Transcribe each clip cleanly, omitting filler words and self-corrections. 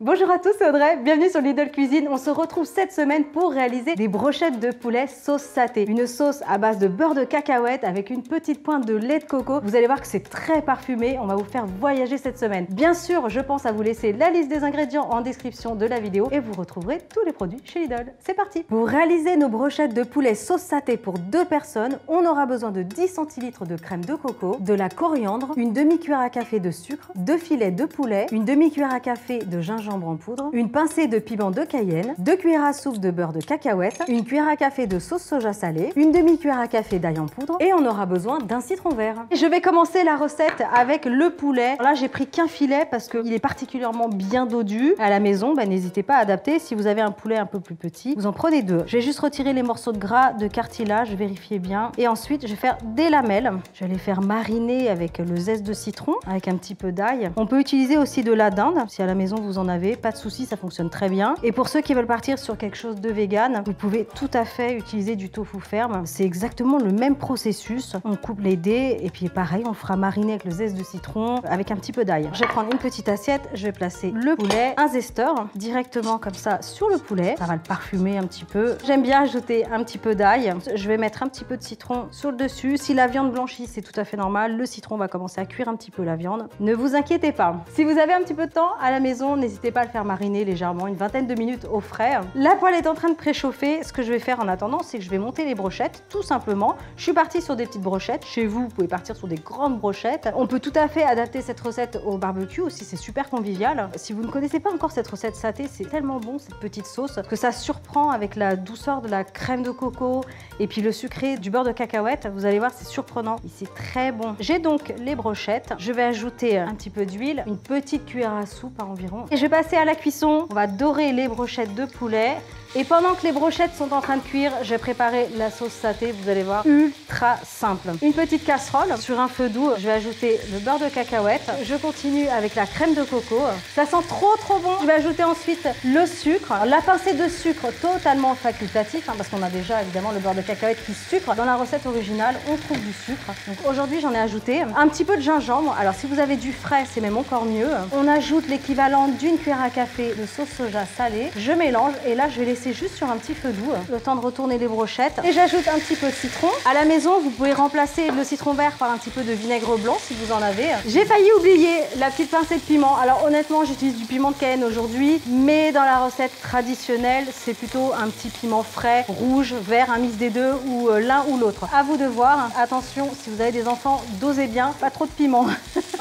Bonjour à tous, c'est Audrey, bienvenue sur Lidl Cuisine. On se retrouve cette semaine pour réaliser des brochettes de poulet sauce saté. Une sauce à base de beurre de cacahuète avec une petite pointe de lait de coco. Vous allez voir que c'est très parfumé, on va vous faire voyager cette semaine. Bien sûr, je pense à vous laisser la liste des ingrédients en description de la vidéo et vous retrouverez tous les produits chez Lidl. C'est parti! Pour réaliser nos brochettes de poulet sauce saté pour 2 personnes, on aura besoin de 10 centilitres de crème de coco, de la coriandre, une demi-cuillère à café de sucre, 2 filets de poulet, une demi-cuillère à café de gingembre en poudre, une pincée de piment de Cayenne, 2 cuillères à soupe de beurre de cacahuète, une cuillère à café de sauce soja salée, une demi-cuillère à café d'ail en poudre et on aura besoin d'un citron vert. Je vais commencer la recette avec le poulet. Là, j'ai pris qu'un filet parce qu'il est particulièrement bien dodu. À la maison, n'hésitez pas à adapter. Si vous avez un poulet un peu plus petit, vous en prenez 2. Je vais juste retirer les morceaux de gras, de cartilage, vérifier bien. Et ensuite, je vais faire des lamelles. Je vais les faire mariner avec le zeste de citron, avec un petit peu d'ail. On peut utiliser aussi de la dinde. Si à la maison vous en avez, pas de souci, ça fonctionne très bien. Et pour ceux qui veulent partir sur quelque chose de vegan, vous pouvez tout à fait utiliser du tofu ferme. C'est exactement le même processus. On coupe les dés et puis pareil, on le fera mariner avec le zeste de citron, avec un petit peu d'ail. Je vais prendre une petite assiette, je vais placer le poulet, un zesteur directement comme ça sur le poulet. Ça va le parfumer un petit peu. J'aime bien ajouter un petit peu d'ail. Je vais mettre un petit peu de citron sur le dessus. Si la viande blanchit, c'est tout à fait normal. Le citron va commencer à cuire un petit peu la viande. Ne vous inquiétez pas. Si vous avez un petit peu de temps à la maison, n'hésitez pas à le faire mariner légèrement, une vingtaine de minutes au frais. La poêle est en train de préchauffer. Ce que je vais faire en attendant, c'est que je vais monter les brochettes, tout simplement. Je suis partie sur des petites brochettes. Chez vous, vous pouvez partir sur des grandes brochettes. On peut tout à fait adapter cette recette au barbecue aussi, c'est super convivial. Si vous ne connaissez pas encore cette recette saté, c'est tellement bon cette petite sauce que ça surprend avec la douceur de la crème de coco et puis le sucré du beurre de cacahuète. Vous allez voir, c'est surprenant et c'est très bon. J'ai donc les brochettes. Je vais ajouter un petit peu d'huile, une petite cuillère à soupe environ. Et je vais passer à la cuisson. On va dorer les brochettes de poulet. Et pendant que les brochettes sont en train de cuire, je vais préparer la sauce saté, vous allez voir, ultra simple. Une petite casserole, sur un feu doux, je vais ajouter le beurre de cacahuète. Je continue avec la crème de coco. Ça sent trop bon. Je vais ajouter ensuite le sucre. La pincée de sucre totalement facultatif, parce qu'on a déjà évidemment le beurre de cacahuète qui sucre. Dans la recette originale, on trouve du sucre. Donc aujourd'hui, j'en ai ajouté un petit peu de gingembre. Alors si vous avez du frais, c'est même encore mieux. On ajoute l'équivalent d'une cuillère à café de sauce soja salée. Je mélange et là, je vais laisser juste sur un petit feu doux, le temps de retourner les brochettes. Et j'ajoute un petit peu de citron. À la maison, vous pouvez remplacer le citron vert par un petit peu de vinaigre blanc si vous en avez. J'ai failli oublier la petite pincée de piment. Alors honnêtement, j'utilise du piment de Cayenne aujourd'hui, mais dans la recette traditionnelle, c'est plutôt un petit piment frais, rouge, vert, un mix des deux ou l'un ou l'autre. À vous de voir. Attention, si vous avez des enfants, dosez bien, pas trop de piment.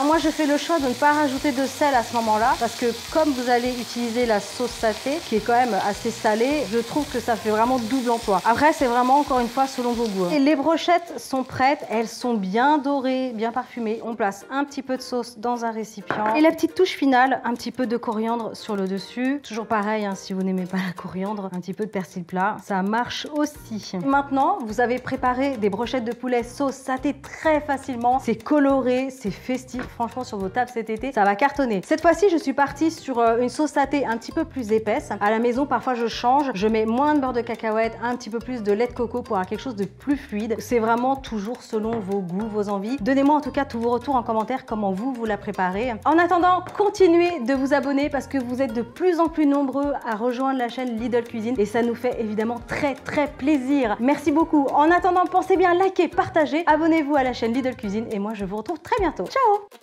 Moi, je fais le choix de ne pas rajouter de sel à ce moment-là parce que comme vous allez utiliser la sauce saté, qui est quand même assez salée, je trouve que ça fait vraiment double emploi. Après, c'est vraiment encore une fois selon vos goûts. Et les brochettes sont prêtes, elles sont bien dorées, bien parfumées. On place un petit peu de sauce dans un récipient. Et la petite touche finale, un petit peu de coriandre sur le dessus. Toujours pareil, si vous n'aimez pas la coriandre, un petit peu de persil plat, ça marche aussi. Maintenant, vous avez préparé des brochettes de poulet sauce saté très facilement. C'est coloré, c'est festif. Franchement, sur vos tables cet été, ça va cartonner. Cette fois-ci, je suis partie sur une sauce saté un petit peu plus épaisse. À la maison, parfois, je change. Je mets moins de beurre de cacahuète, un petit peu plus de lait de coco pour avoir quelque chose de plus fluide. C'est vraiment toujours selon vos goûts, vos envies. Donnez-moi en tout cas tous vos retours en commentaire, comment vous la préparez. En attendant, continuez de vous abonner parce que vous êtes de plus en plus nombreux à rejoindre la chaîne Lidl Cuisine et ça nous fait évidemment très plaisir. Merci beaucoup. En attendant, pensez bien à liker, partager, abonnez-vous à la chaîne Lidl Cuisine et moi je vous retrouve très bientôt. Ciao!